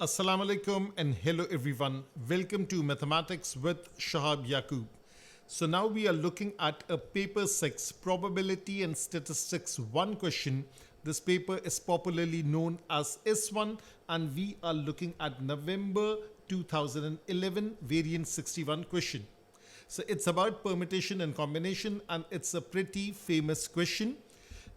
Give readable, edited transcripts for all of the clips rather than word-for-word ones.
Assalamu alaikum and hello everyone. Welcome to Mathematics with Shahab Yaqub. So now we are looking at a paper 6 probability and statistics 1 question. This paper is popularly known as S1 and we are looking at November 2011 variant 61 question. So it's about permutation and combination and it's a pretty famous question.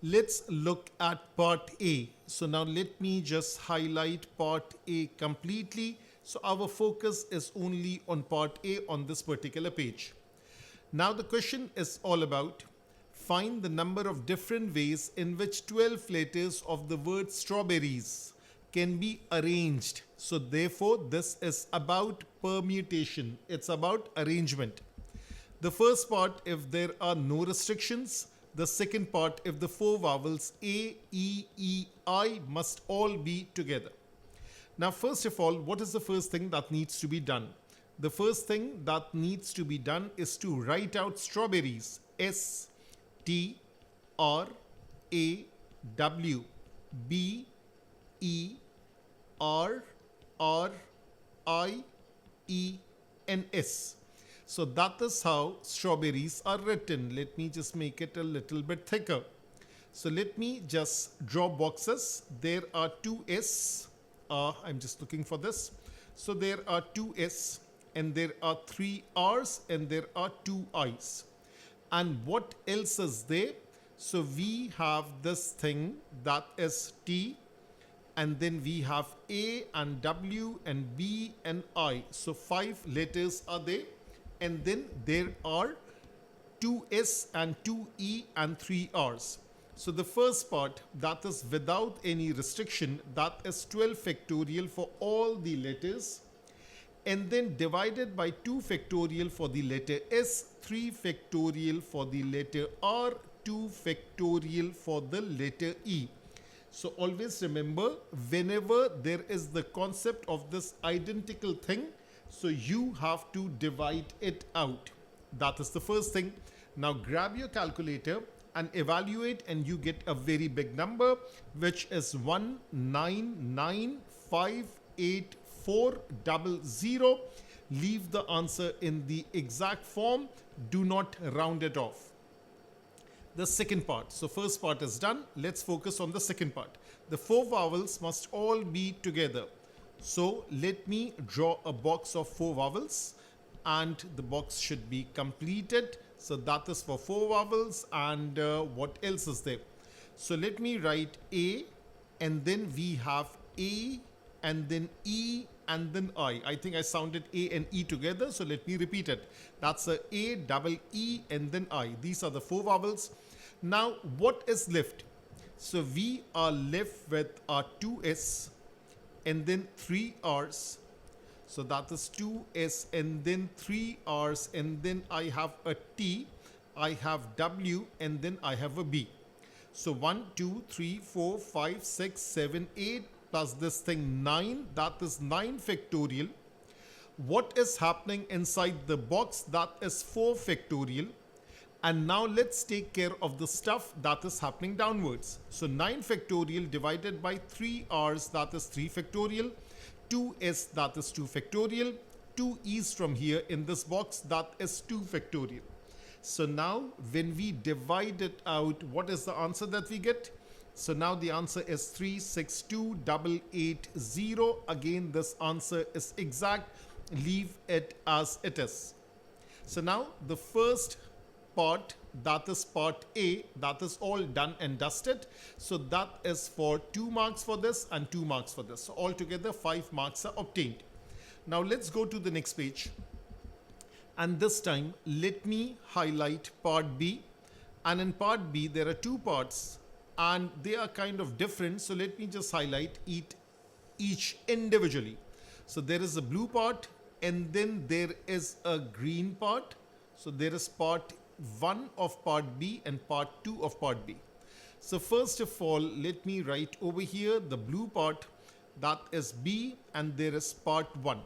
Let's look at part A. So now let me just highlight part A completely. So our focus is only on part A on this particular page. Now the question is all about find the number of different ways in which 12 letters of the word strawberries can be arranged. So therefore this is about permutation. It's about arrangement. The first part, if there are no restrictions. The second part, if the four vowels A, E, I must all be together. Now, first of all, what is the first thing that needs to be done? The first thing that needs to be done is to write out strawberries. S, T, R, A, W, B, E, R, I, E, and S. So that is how strawberries are written. Let me just make it a little bit thicker. So let me just draw boxes. There are two S. I'm just looking for this. So there are two S and there are three R's and there are two I's. And what else is there? So we have this thing that is T and then we have A and W and B and I. So 5 letters are there. And then there are 2S and 2E and 3 R's. So the first part, that is without any restriction, that is 12 factorial for all the letters. And then divided by 2 factorial for the letter S, 3 factorial for the letter R, 2 factorial for the letter E. So always remember, whenever there is the concept of this identical thing, so you have to divide it out. That is the first thing. Now grab your calculator and evaluate and you get a very big number which is 1995840. Leave the answer in the exact form. Do not round it off. The second part. So first part is done. Let's focus on the second part. The 4 vowels must all be together. So let me draw a box of 4 vowels and the box should be completed. So that is for 4 vowels and what else is there? So let me write A and then we have A and then E and then I. I think I sounded A and E together. So let me repeat it. That's a double E and then I. These are the 4 vowels. Now what is left? So we are left with our 2S and then 3 R's. So that is 2S and then 3 R's and then I have a T, I have W and then I have a B. So 1, 2, 3, 4, 5, 6, 7, 8 plus this thing 9, that is 9 factorial. What is happening inside the box? That is 4 factorial. And now let's take care of the stuff that is happening downwards. So 9 factorial divided by 3 R's, that is 3 factorial. 2S, that is 2 factorial. 2 E's from here in this box, that is 2 factorial. So now when we divide it out, what is the answer that we get? So now the answer is 362880. Again, this answer is exact. Leave it as it is. So now the first part, that is part A, that is all done and dusted. So that is for 2 marks for this and 2 marks for this. So altogether 5 marks are obtained. Now let's go to the next page. And this time let me highlight part B. And in part B there are 2 parts and they are kind of different. So let me just highlight each individually. So there is a blue part and then there is a green part. So there is part 1 of part B and part 2 of part B. So first of all, let me write over here the blue part, that is B, and there is part 1.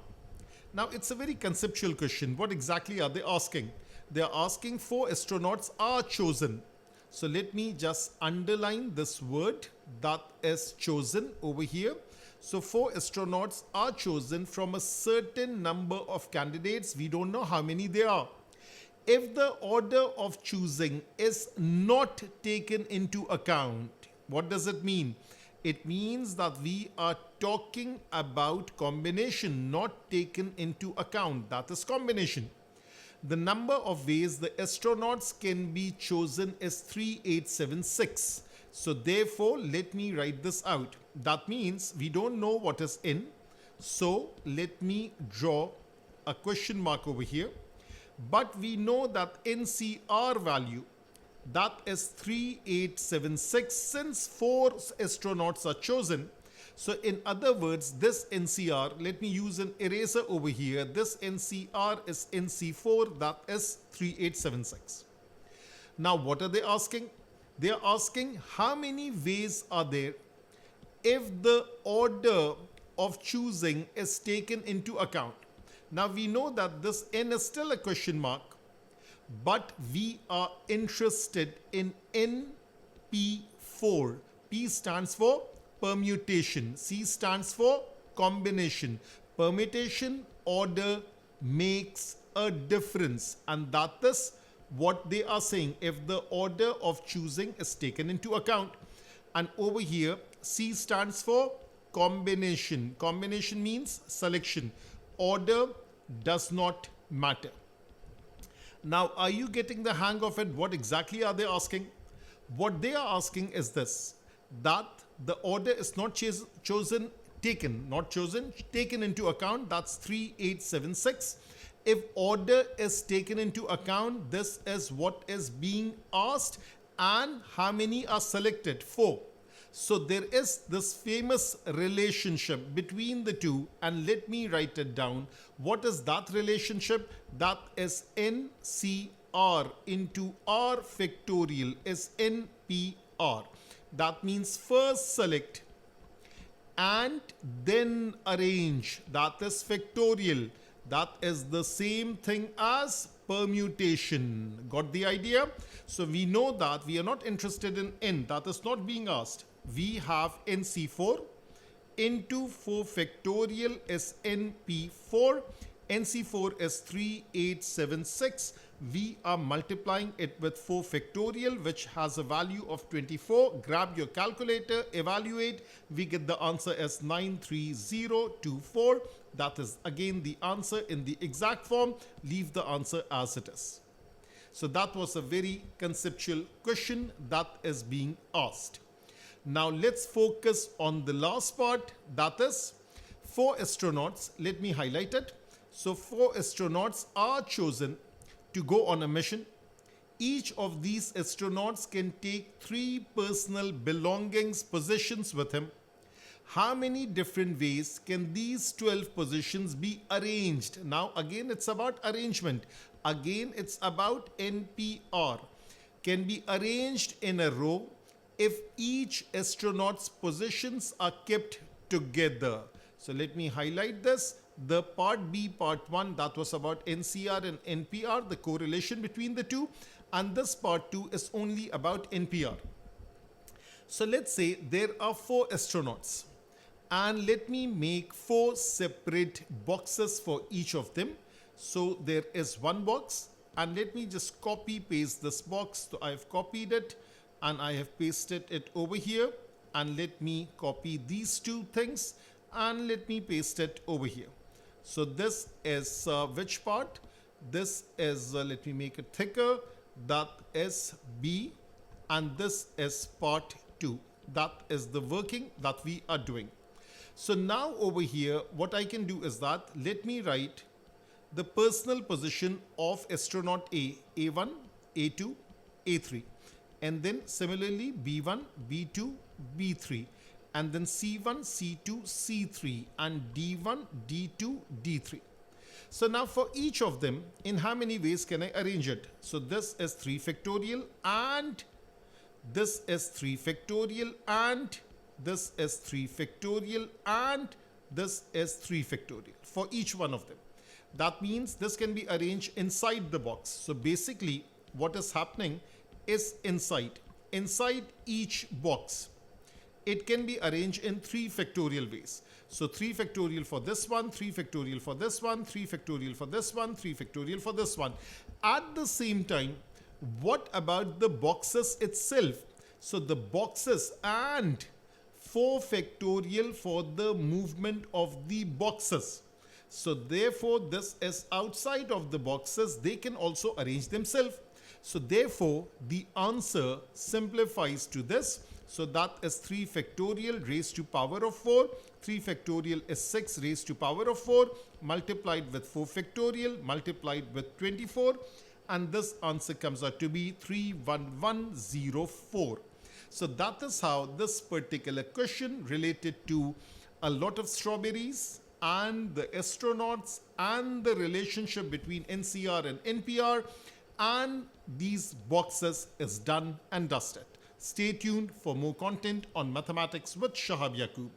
Now it's a very conceptual question. What exactly are they asking? They are asking 4 astronauts are chosen. So let me just underline this word, that is chosen over here. So 4 astronauts are chosen from a certain number of candidates. We don't know how many there are. If the order of choosing is not taken into account, what does it mean? It means that we are talking about combination not taken into account. That is combination. The number of ways the astronauts can be chosen is 3876. So therefore, let me write this out. That means we don't know what is in. So let me draw a question mark over here. But we know that NCR value, that is 3876, since 4 astronauts are chosen. So in other words, this NCR, let me use an eraser over here. This NCR is NC4, that is 3876. Now what are they asking? They are asking how many ways are there if the order of choosing is taken into account. Now we know that this N is still a question mark, but we are interested in NP4. P stands for permutation. C stands for combination. Permutation order makes a difference, and that is what they are saying if the order of choosing is taken into account. And over here, C stands for combination. Combination means selection. Order does not matter. Now, are you getting the hang of it? What exactly are they asking? What they are asking is this, that the order is not taken into account. That's 3876. If order is taken into account, this is what is being asked. And how many are selected? 4. So there is this famous relationship between the two, and let me write it down. What is that relationship? That is NCR into R factorial is NPR. That means first select and then arrange. That is factorial. That is the same thing as permutation. Got the idea? So we know that we are not interested in N. That is not being asked. We have NC4 into 4 factorial is NP4. NC4 is 3876. We are multiplying it with 4 factorial, which has a value of 24. Grab your calculator, evaluate. We get the answer as 93024. That is again the answer in the exact form. Leave the answer as it is. So that was a very conceptual question that is being asked. Now let's focus on the last part, that is 4 astronauts. Let me highlight it. So 4 astronauts are chosen to go on a mission. Each of these astronauts can take 3 personal belongings, possessions with him. How many different ways can these 12 positions be arranged? Now again, it's about arrangement. Again, it's about NPR. Can be arranged in a row if each astronaut's positions are kept together. So let me highlight this. The part B, part 1, that was about NCR and NPR, the correlation between the two. And this part 2 is only about NPR. So let's say there are 4 astronauts. And let me make 4 separate boxes for each of them. So there is one box. And let me just copy paste this box. So I've copied it. And I have pasted it over here, and let me copy these 2 things and let me paste it over here. So this is which part? This is, let me make it thicker, that is B, and this is part 2. That is the working that we are doing. So now over here, what I can do is that let me write the personal position of astronaut A, A1, A2, A3. And then similarly B1, B2, B3, and then C1, C2, C3, and D1, D2, D3. So now for each of them, in how many ways can I arrange it? So this is 3 factorial, and this is 3 factorial, and this is 3 factorial, and this is 3 factorial for each one of them. That means this can be arranged inside the box. So basically what is happening is inside each box, it can be arranged in 3 factorial ways. So 3 factorial for this one, 3 factorial for this one, 3 factorial for this one, 3 factorial for this one. At the same time, what about the boxes itself? So the boxes and 4 factorial for the movement of the boxes. So therefore, this is outside of the boxes. They can also arrange themselves. So therefore, the answer simplifies to this. So that is 3 factorial raised to power of 4. 3 factorial is 6 raised to power of 4 multiplied with 4 factorial multiplied with 24. And this answer comes out to be 31104. So that is how this particular question related to a lot of strawberries and the astronauts and the relationship between NCR and NPR and these boxes is done and dusted. Stay tuned for more content on Mathematics with Shahab Yaqub.